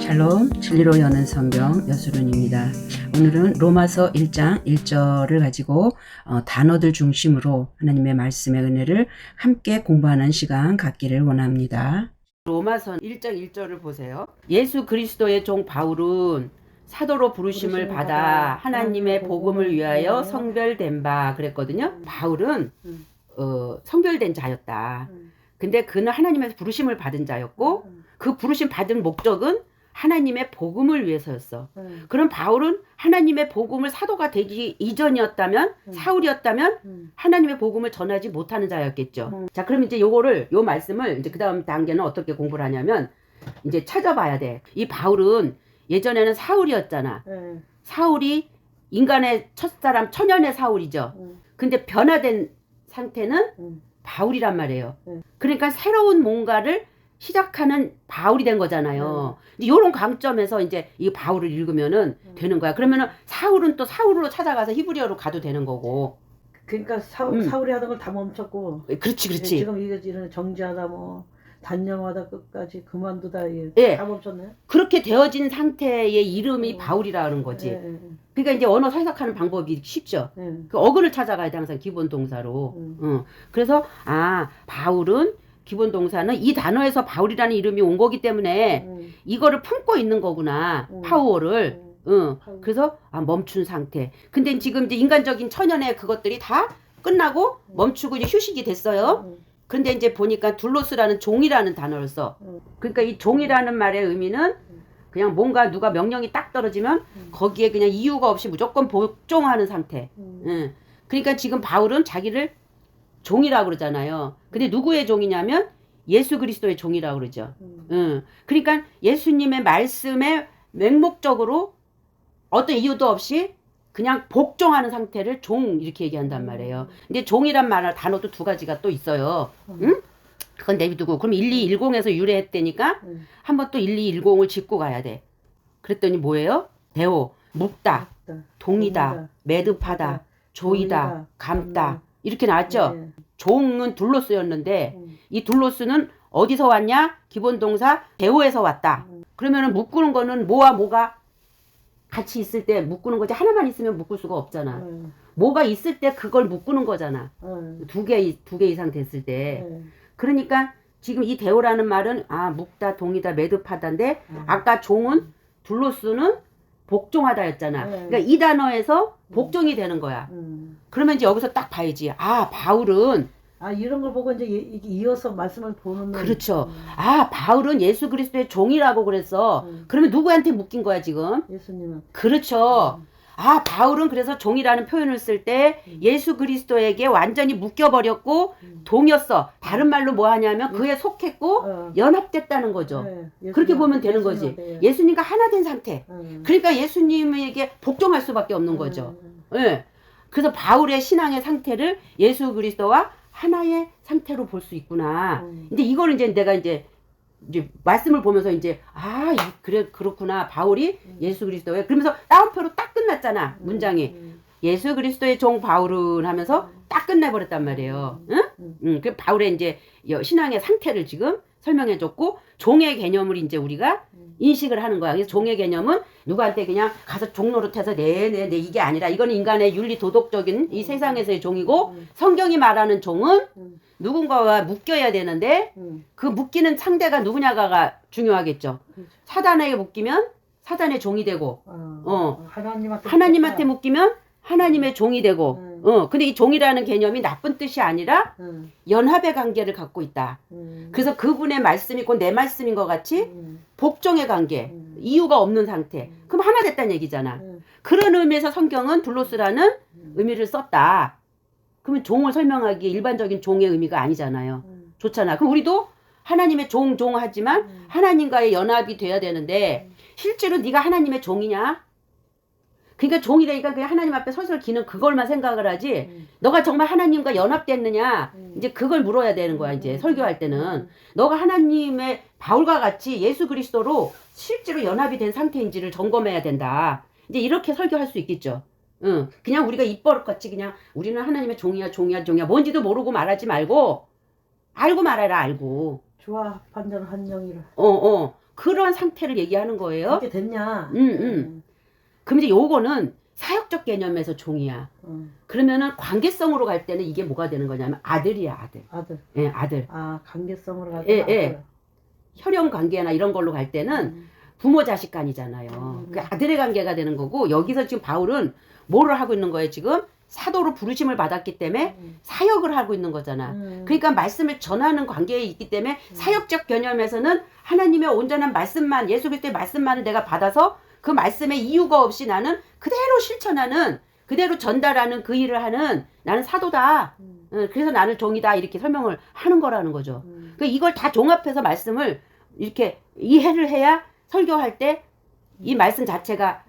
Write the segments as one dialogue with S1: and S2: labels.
S1: 샬롬, 진리로 여는 성경 여수run입니다. 오늘은 로마서 1장 1절을 가지고 단어들 중심으로 하나님의 말씀의 은혜를 함께 공부하는 시간 갖기를 원합니다. 로마서 1장 1절을 보세요. 예수 그리스도의 종 바울은 사도로 부르심을 받아 하나님의 복음을 위하여 성별된 바 그랬거든요. 바울은 성별된 자였다. 근데 그는 하나님의 부르심을 받은 자였고 그 부르심 받은 목적은 하나님의 복음을 위해서였어. 그럼 바울은 하나님의 복음을 사도가 되기 이전이었다면 사울이었다면 하나님의 복음을 전하지 못하는 자였겠죠. 자, 그럼 이제 요 말씀을 이제 그 다음 단계는 어떻게 공부를 하냐면 이제 찾아봐야 돼. 이 바울은 예전에는 사울이었잖아. 사울이 인간의 첫사람 천연의 사울이죠. 근데 변화된 상태는 바울이란 말이에요. 그러니까 새로운 뭔가를 시작하는 바울이 된 거잖아요. 이제 요런 관점에서 이제 이 바울을 읽으면은 되는 거야. 그러면은 사울은 또 사울로 찾아가서 히브리어로 가도 되는 거고.
S2: 그러니까 사울이 하던 걸 다 멈췄고.
S1: 그렇지.
S2: 지금 이런 정지하다 뭐 단념하다 끝까지 그만두다
S1: 예.
S2: 다 멈췄네.
S1: 그렇게 되어진 상태의 이름이 바울이라는 거지. 그러니까 이제 언어 해석하는 방법이 쉽죠. 그 어근을 찾아가야 돼, 항상 기본 동사로. 그래서 바울은 기본 동사는 이 단어에서 바울이라는 이름이 온 거기 때문에 이거를 품고 있는 거구나. 파워를. 그래서 멈춘 상태. 근데 지금 이제 인간적인 천연의 그것들이 다 끝나고 멈추고 이제 휴식이 됐어요. 근데 이제 보니까 둘로스라는 종이라는 단어를 써. 그러니까 이 종이라는 말의 의미는 그냥 뭔가 누가 명령이 딱 떨어지면 거기에 그냥 이유가 없이 무조건 복종하는 상태. 그러니까 지금 바울은 자기를 종이라고 그러잖아요. 근데 누구의 종이냐면 예수 그리스도의 종이라고 그러죠. 그러니까 예수님의 말씀에 맹목적으로 어떤 이유도 없이 그냥 복종하는 상태를 종 이렇게 얘기한단 말이에요. 근데 종이란 말 단어도 두 가지가 또 있어요. 응? 그건 내비두고 그럼 1210에서 유래했다니까 한번 또 1210을 짚고 가야 돼. 그랬더니 뭐예요? 대오, 묵다, 동이다, 매듭하다, 조이다, 감다 이렇게 나왔죠. 종은 둘로스였는데 이 둘로스는 어디서 왔냐? 기본 동사 대오에서 왔다. 그러면은 묶는 거는 뭐와 뭐가 같이 있을 때 묶는 거지. 하나만 있으면 묶을 수가 없잖아. 뭐가 있을 때 그걸 묶는 거잖아. 두 개 이상 됐을 때. 그러니까 지금 이 대오라는 말은 묵다, 동이다, 매듭하다인데 아까 종은 둘로스는 복종하다였잖아. 그러니까 이 단어에서 복종이 되는 거야. 그러면 이제 여기서 딱 봐야지. 바울은
S2: 이런 걸 보고 이제 이어서 말씀을 보는.
S1: 그렇죠. 바울은 예수 그리스도의 종이라고 그랬어. 그러면 누구한테 묶인 거야 지금?
S2: 예수님은.
S1: 그렇죠. 바울은 그래서 종이라는 표현을 쓸 때 예수 그리스도에게 완전히 묶여버렸고 동이었어. 다른 말로 뭐 하냐면 그에 속했고 연합됐다는 거죠. 그렇게 보면 되는 거지. 예수님과 하나 된 상태. 그러니까 예수님에게 복종할 수밖에 없는 거죠. 그래서 바울의 신앙의 상태를 예수 그리스도와 하나의 상태로 볼 수 있구나. 근데 이거를 이제 내가 이제 말씀을 보면서 이제 그렇구나. 바울이 예수 그리스도의 그러면서 따옴표로 딱 끝났잖아. 문장이. 예수 그리스도의 종 바울은 하면서 딱 끝내버렸단 말이에요. 그 바울의 이제 신앙의 상태를 지금 설명해 줬고 종의 개념을 이제 우리가 인식을 하는 거야. 그래서 종의 개념은 누구한테 그냥 가서 종 노릇해서 네 이게 아니라 이건 인간의 윤리 도덕적인 이 세상에서의 종이고 성경이 말하는 종은 누군가와 묶여야 되는데 그 묶이는 상대가 누구냐가 중요하겠죠. 사단에게 묶이면 사단의 종이 되고 하나님한테 묶이면 하나님의 종이 되고 근데 이 종이라는 개념이 나쁜 뜻이 아니라 연합의 관계를 갖고 있다. 그래서 그분의 말씀이 곧 내 말씀인 것 같이 복종의 관계, 이유가 없는 상태. 그럼 하나 됐다는 얘기잖아. 그런 의미에서 성경은 둘로스라는 의미를 썼다. 그러면 종을 설명하기에 일반적인 종의 의미가 아니잖아요. 좋잖아. 그럼 우리도 하나님의 종 하지만 하나님과의 연합이 돼야 되는데 실제로 네가 하나님의 종이냐? 그러니까 종이라니까 그냥 하나님 앞에 설설 기는 그걸만 생각을 하지 너가 정말 하나님과 연합됐느냐 이제 그걸 물어야 되는 거야. 이제 설교할 때는 너가 하나님의 바울과 같이 예수 그리스도로 실제로 연합이 된 상태인지를 점검해야 된다. 이제 이렇게 설교할 수 있겠죠. 그냥 우리가 입버릇같이 그냥 우리는 하나님의 종이야 뭔지도 모르고 말하지 말고 알고 말해라. 알고
S2: 조합 판정 한 영이라.
S1: 그런 상태를 얘기하는 거예요.
S2: 그렇게 됐냐?
S1: 그럼 이제 요거는 사역적 개념에서 종이야. 그러면은 관계성으로 갈 때는 이게 뭐가 되는 거냐면 아들이야, 아들.
S2: 아들.
S1: 예, 아들.
S2: 아, 관계성으로 갈
S1: 예,
S2: 때.
S1: 예. 혈연 관계나 이런 걸로 갈 때는 부모 자식 간이잖아요. 그 아들의 관계가 되는 거고, 여기서 지금 바울은 뭐를 하고 있는 거예요, 지금? 사도로 부르심을 받았기 때문에 사역을 하고 있는 거잖아. 그러니까 말씀을 전하는 관계에 있기 때문에 사역적 개념에서는 하나님의 온전한 말씀만, 예수 그리스도의 말씀만을 내가 받아서 그 말씀에 이유가 없이 나는 그대로 실천하는, 그대로 전달하는 그 일을 하는 나는 사도다. 그래서 나는 종이다. 이렇게 설명을 하는 거라는 거죠. 그러니까 이걸 다 종합해서 말씀을 이렇게 이해를 해야 설교할 때 이 말씀 자체가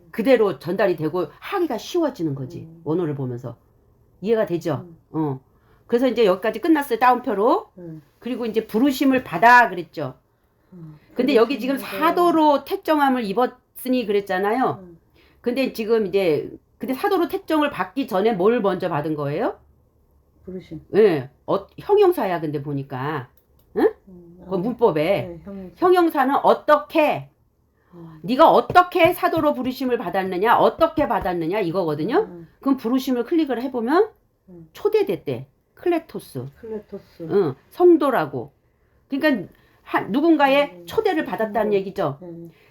S1: 그대로 전달이 되고 하기가 쉬워지는 거지. 원어를 보면서. 이해가 되죠? 그래서 이제 여기까지 끝났어요. 따옴표로. 그리고 이제 부르심을 받아 그랬죠. 근데 여기 지금 사도로 택정함을 입었으니 그랬잖아요. 근데 지금 이제 근데 사도로 택정을 받기 전에 뭘 먼저 받은 거예요?
S2: 부르심.
S1: 예. 형용사야. 근데 보니까. 응? 그 문법에 형용사는 어떻게 네가 어떻게 사도로 부르심을 받았느냐, 어떻게 받았느냐 이거거든요. 그럼 부르심을 클릭을 해보면 초대됐대. 클레토스.
S2: 클레토스.
S1: 성도라고. 그러니까 누군가의 초대를 받았다는 얘기죠.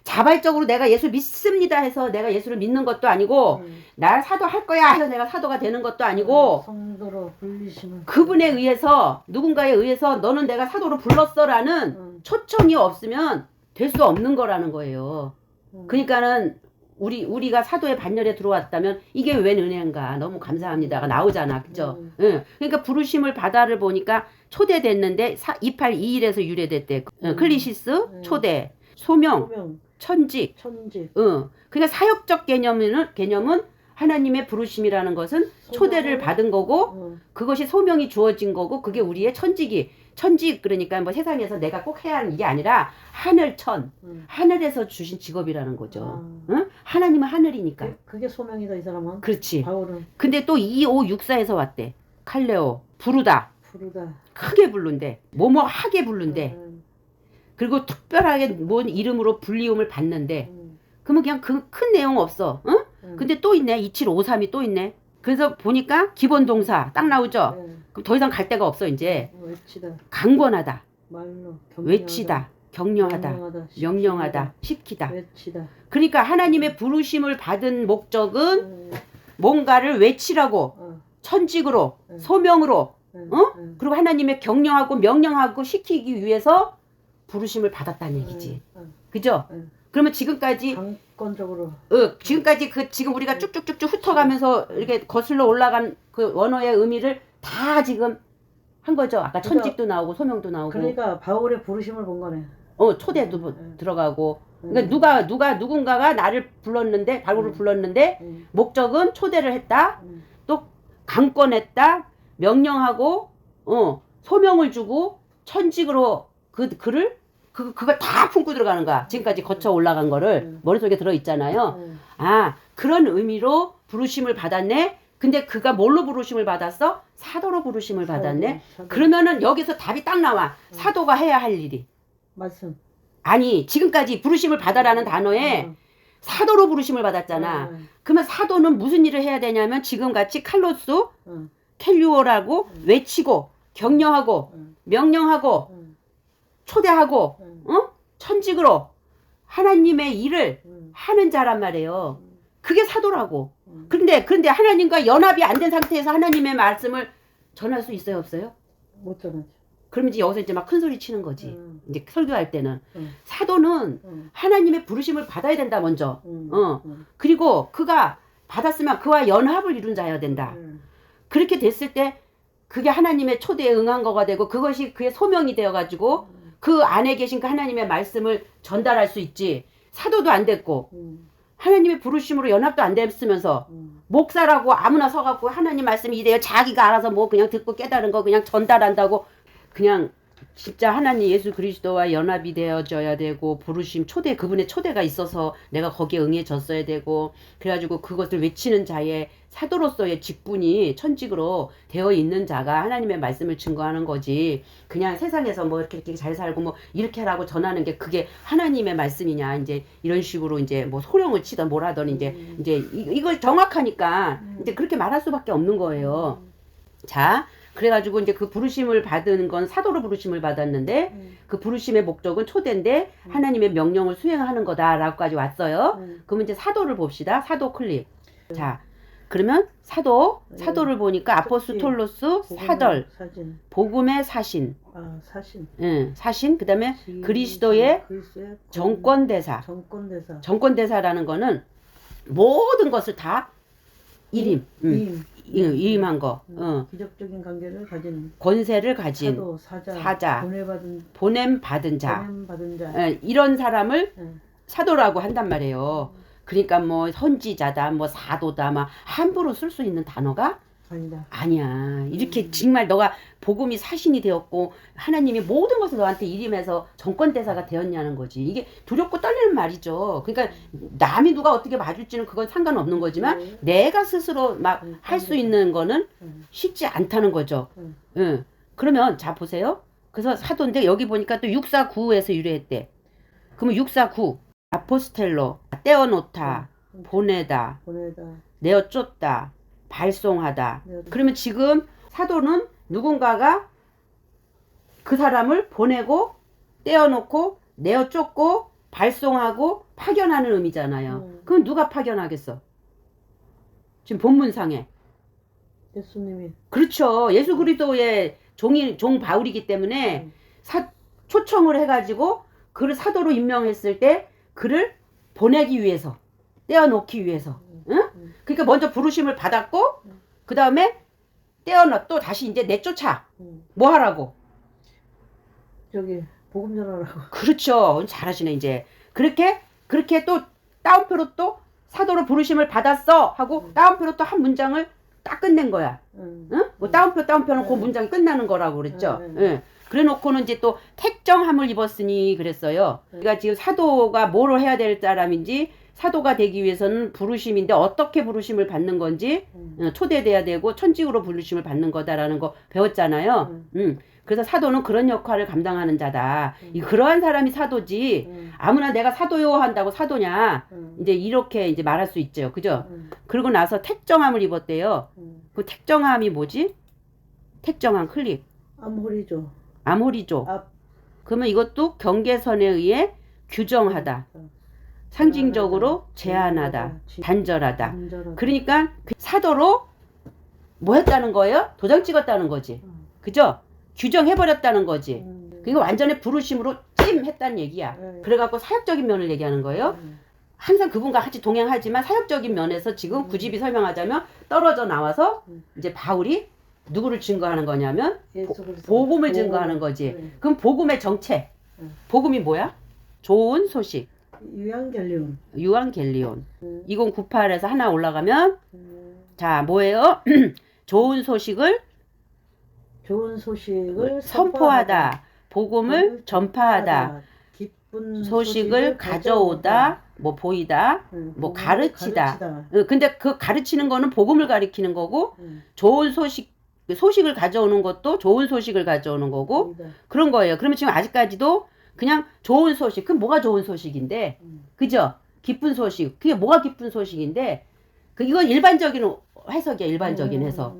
S1: 자발적으로 내가 예수 믿습니다 해서 내가 예수를 믿는 것도 아니고 나 사도 할 거야 해서 내가 사도가 되는 것도 아니고
S2: 성도로 불리심을
S1: 그분에 의해서 누군가에 의해서 너는 내가 사도로 불렀어라는 초청이 없으면 될 수 없는 거라는 거예요. 그러니까는 우리가 사도의 반열에 들어왔다면 이게 웬 은혜인가 너무 감사합니다가 나오잖아. 그죠? 응. 그러니까 부르심을 받아를 보니까 초대됐는데 2821에서 유래됐대. 클리시스 초대, 소명, 천직. 그러니까 사역적 개념은 하나님의 부르심이라는 것은 초대를 받은 거고 그것이 소명이 주어진 거고 그게 우리의 천직 그러니까 뭐 세상에서 내가 꼭 해야 하는 게 아니라 하늘에서 주신 직업이라는 거죠. 응? 하나님은 하늘이니까.
S2: 그게 소명이다 이 사람은.
S1: 그렇지.
S2: 바울은.
S1: 근데 또 2564에서 왔대. 칼레오 부르다. 크게 부른대. 뭐뭐 하게 부른대. 그리고 특별하게 뭔 이름으로 불리움을 받는데 그러면 그냥 큰 내용 없어. 응? 근데 또 있네. 2753이 또 있네. 그래서 보니까 기본 동사 딱 나오죠. 그럼 더 이상 갈 데가 없어 이제.
S2: 외치다.
S1: 강권하다.
S2: 말로.
S1: 외치다. 격려하다. 명령하다. 시키다.
S2: 외치다.
S1: 그러니까 하나님의 부르심을 받은 목적은 뭔가를 외치라고 천직으로 소명으로 그리고 하나님의 격려하고 명령하고 시키기 위해서 부르심을 받았다는 얘기지. 그죠? 그러면 지금까지
S2: 강권적으로
S1: 지금까지 지금 우리가 쭉쭉쭉쭉 훑어가면서 이렇게 거슬러 올라간 그 원어의 의미를 다 지금 한 거죠. 아까 천직도 나오고 소명도 나오고.
S2: 그러니까 바울의 부르심을 본 거네.
S1: 초대도 들어가고. 그러니까 누군가가 나를 불렀는데 바울을 불렀는데 목적은 초대를 했다. 또 강권했다. 명령하고 소명을 주고 천직으로 그걸 다 품고 들어가는 거야. 지금까지 거쳐 올라간 거를 머릿속에 들어있잖아요. 아, 그런 의미로 부르심을 받았네. 근데 그가 뭘로 부르심을 받았어? 사도로 부르심을 받았네. 그러면은 여기서 답이 딱 나와. 사도가 해야 할 일이.
S2: 말씀.
S1: 아니, 지금까지 부르심을 받아라는 단어에 사도로 부르심을 받았잖아. 그러면 사도는 무슨 일을 해야 되냐면 지금같이 칼로스, 켈류오라고 외치고 격려하고 명령하고 초대하고 천직으로 하나님의 일을 하는 자란 말이에요. 그게 사도라고. 그런데 하나님과 연합이 안 된 상태에서 하나님의 말씀을 전할 수 있어요, 없어요?
S2: 못 전하지.
S1: 그러면 이제 여기서 이제 막 큰 소리 치는 거지. 이제 설교할 때는 사도는 하나님의 부르심을 받아야 된다 먼저. 그리고 그가 받았으면 그와 연합을 이룬 자여야 된다. 그렇게 됐을 때 그게 하나님의 초대에 응한 거가 되고 그것이 그의 소명이 되어가지고 그 안에 계신 그 하나님의 말씀을 전달할 수 있지. 사도도 안 됐고 하나님의 부르심으로 연합도 안 됐으면서 목사라고 아무나 서갖고 하나님 말씀이 이래요. 자기가 알아서 뭐 그냥 듣고 깨달은 거 그냥 전달한다고 그냥 진짜 하나님 예수 그리스도와 연합이 되어져야 되고 부르심 초대 그분의 초대가 있어서 내가 거기에 응해졌어야 되고 그래가지고 그것을 외치는 자의 사도로서의 직분이 천직으로 되어 있는 자가 하나님의 말씀을 증거하는 거지. 그냥 세상에서 뭐 이렇게 잘 살고 뭐 이렇게 하라고 전하는 게 그게 하나님의 말씀이냐 이제 이런 식으로 이제 뭐 소령을 치던 뭘 하던 이제 이걸 정확하니까 이제 그렇게 말할 수밖에 없는 거예요. 자. 그래가지고 이제 그 부르심을 받은 건 사도로 부르심을 받았는데 그 부르심의 목적은 초대인데 하나님의 명령을 수행하는 거다라고까지 왔어요. 그러면 이제 사도를 봅시다. 사도 클립. 자, 그러면 사도를 보니까 아포스톨로스 사절,
S2: 사진.
S1: 복음의 사신,
S2: 사신.
S1: 사신. 그다음에 그리스도의 정권대사.
S2: 정권대사.
S1: 정권대사라는 거는 모든 것을 다 이임한 거.
S2: 기적적인 관계를 가진
S1: 권세를 가진
S2: 사도,
S1: 사자,
S2: 보냄
S1: 받은 자.
S2: 자.
S1: 이런 사람을 사도라고 한단 말이에요. 그러니까 뭐 선지자다, 뭐 사도다, 막 함부로 쓸 수 있는 단어가 아니야. 이렇게 정말 너가 복음이 사신이 되었고 하나님이 모든 것을 너한테 일임해서 정권대사가 되었냐는 거지. 이게 두렵고 떨리는 말이죠. 그러니까 남이 누가 어떻게 봐줄지는 그건 상관없는 거지만 내가 스스로 막 할 수 있는 거는 쉽지 않다는 거죠. 그러면 자 보세요. 그래서 사도인데 여기 보니까 또 649에서 유래했대. 그러면 649 아포스텔로 떼어놓다, 보내다, 내어 쫓다, 발송하다. 그러면 지금 사도는 누군가가 그 사람을 보내고 떼어놓고 내어 쫓고 발송하고 파견하는 의미잖아요. 그럼 누가 파견하겠어? 지금 본문상에
S2: 예수님이.
S1: 그렇죠. 예수 그리스도의 종 바울이기 때문에 초청을 해가지고 그를 사도로 임명했을 때 그를 보내기 위해서 떼어놓기 위해서. 그러니까 먼저 부르심을 받았고 그 다음에 떼어놓 또 다시 이제 내쫓아. 뭐 하라고?
S2: 저기 복음 전하라고.
S1: 그렇죠. 잘하시네 이제. 그렇게 또 따옴표로 또 사도로 부르심을 받았어 하고 따옴표로 또 한 문장을 딱 끝낸 거야. 뭐 따옴표는 그 문장이 끝나는 거라고 그랬죠. 그래 놓고는 이제 또 택정함을 입었으니 그랬어요. 그러니까 지금 사도가 뭐로 해야 될 사람인지 사도가 되기 위해서는 부르심인데 어떻게 부르심을 받는 건지 초대돼야 되고 천직으로 부르심을 받는 거다라는 거 배웠잖아요. 그래서 사도는 그런 역할을 감당하는 자다. 그러한 사람이 사도지. 아무나 내가 사도요 한다고 사도냐. 이제 이렇게 이제 말할 수 있죠. 그죠? 그러고 나서 택정함을 입었대요. 그 택정함이 뭐지? 택정함 클릭. 암호리죠. 그러면 이것도 경계선에 의해 규정하다. 상징적으로 제한하다. 단절하다. 그러니까 그 사도로 뭐 했다는 거예요? 도장 찍었다는 거지. 그죠? 규정해버렸다는 거지. 그러니까 완전히 부르심으로 찜 했다는 얘기야. 그래갖고 사역적인 면을 얘기하는 거예요. 항상 그분과 같이 동행하지만 사역적인 면에서 지금 굳이 설명하자면 떨어져 나와서 이제 바울이 누구를 증거하는 거냐면 복음을 증거하는 거지. 그럼 복음의 정체. 복음이 뭐야? 좋은 소식. 유앙겔리온. 2098에서 하나 올라가면 자 뭐예요? 좋은 소식을 선포하다. 복음을 전파하다. 기쁜 소식을 가져오다. 뭐 보이다. 뭐 가르치다. 근데 그 가르치는 거는 복음을 가리키는 거고 좋은 소식을 가져오는 것도 좋은 소식을 가져오는 거고 그런 거예요. 그러면 지금 아직까지도 그냥 좋은 소식. 그럼 뭐가 좋은 소식인데? 그죠? 기쁜 소식. 그게 뭐가 기쁜 소식인데? 이건 일반적인 해석이야. 일반적인 해석.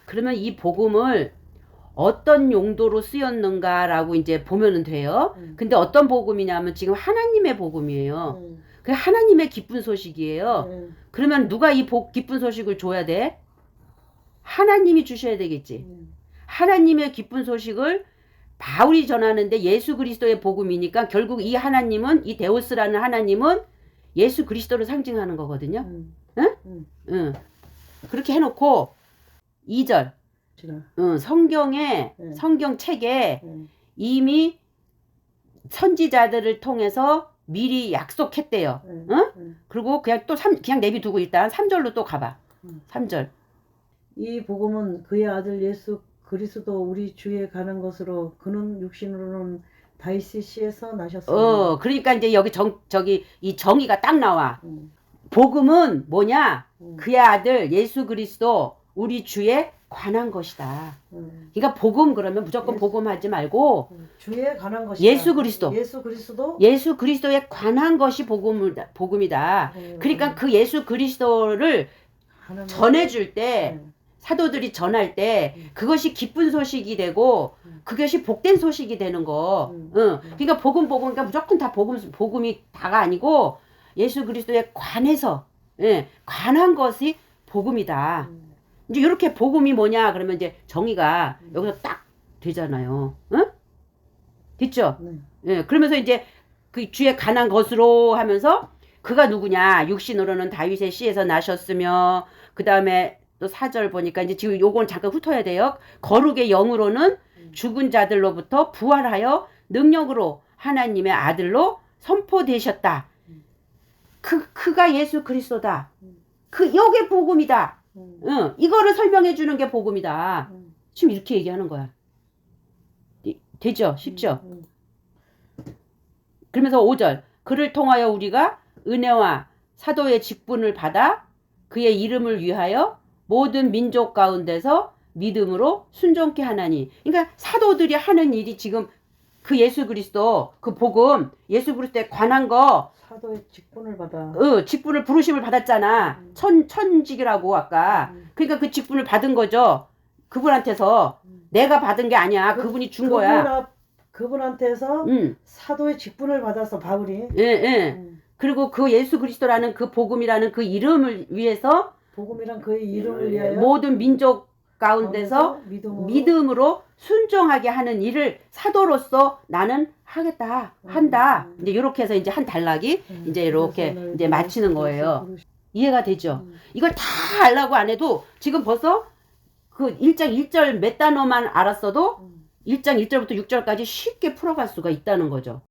S1: 그러면 이 복음을 어떤 용도로 쓰였는가라고 이제 보면은 돼요. 근데 어떤 복음이냐면 지금 하나님의 복음이에요. 그 하나님의 기쁜 소식이에요. 그러면 누가 이 기쁜 소식을 줘야 돼? 하나님이 주셔야 되겠지. 하나님의 기쁜 소식을 바울이 전하는데 예수 그리스도의 복음이니까 결국 이 하나님은 이 데우스라는 하나님은 예수 그리스도를 상징하는 거거든요. 응? 그렇게 해놓고 2절 성경책에 이미 선지자들을 통해서 미리 약속했대요. 그리고 그냥 내비두고 일단 3절로 또 가봐. 3절.
S2: 이 복음은 그의 아들 예수 그리스도 우리 주에 가는 것으로 그는 육신으로는 다윗의 씨에서 나셨습니다.
S1: 그러니까 이제 여기 저기 이 정의가 딱 나와.
S2: 음,
S1: 복음은 뭐냐?
S2: 음,
S1: 그의 아들 예수 그리스도 우리 주에 관한 것이다. 그러니까 복음 그러면 무조건
S2: 예수-
S1: 복음하지 말고
S2: 주에 관한 것이다.
S1: 예수 그리스도.
S2: 예수 그리스도.
S1: 예수 그리스도에 관한 것이 복음이다. 그러니까 그 예수 그리스도를
S2: 하나님-
S1: 전해줄 때
S2: 음,
S1: 사도들이 전할 때 그것이 기쁜 소식이 되고 그것이 복된 소식이 되는 거. 그러니까 그러니까 무조건 다 복음이 다가 아니고 예수 그리스도에 관해서 관한 것이 복음이다. 이제 이렇게 복음이 뭐냐 그러면 이제 정의가 여기서 딱 되잖아요. 응? 됐죠?
S2: 네.
S1: 예, 그러면서 이제 그 주에 관한 것으로 하면서 그가 누구냐? 육신으로는 다윗의 씨에서 나셨으며 그 다음에 또 4절 보니까 이제 지금 요건 잠깐 훑어야 돼요. 거룩의 영으로는 죽은 자들로부터 부활하여 능력으로 하나님의 아들로 선포되셨다. 그가 예수 그리스도다. 요게 복음이다. 이거를 설명해 주는 게 복음이다. 지금 이렇게 얘기하는 거야. 되죠? 쉽죠? 그러면서 5절 그를 통하여 우리가 은혜와 사도의 직분을 받아 그의 이름을 위하여 모든 민족 가운데서 믿음으로 순종케 하나니. 그러니까 사도들이 하는 일이 지금 그 예수 그리스도 그 복음 예수 그리스도에 관한 거
S2: 사도의 직분을 받아.
S1: 직분을 부르심을 받았잖아. 천직이라고 아까. 그러니까 그 직분을 받은 거죠. 그분한테서 내가 받은 게 아니야. 그분이 준 거야.
S2: 그분한테서 사도의 직분을 받아서 바울이.
S1: 예. 그리고 그 예수 그리스도라는 그 복음이라는 그 이름을 위해서
S2: 복음이란 그의 이름을 위하여
S1: 모든 민족 가운데서 믿음으로 순종하게 하는 일을 사도로서 나는 하겠다, 한다. 이제 이렇게 해서 이제 한 단락이 이제 이렇게 이제 마치는 거예요. 이해가 되죠? 이걸 다 알라고 안 해도 지금 벌써 그 1장 1절 몇 단어만 알았어도 1장 1절부터 6절까지 쉽게 풀어갈 수가 있다는 거죠.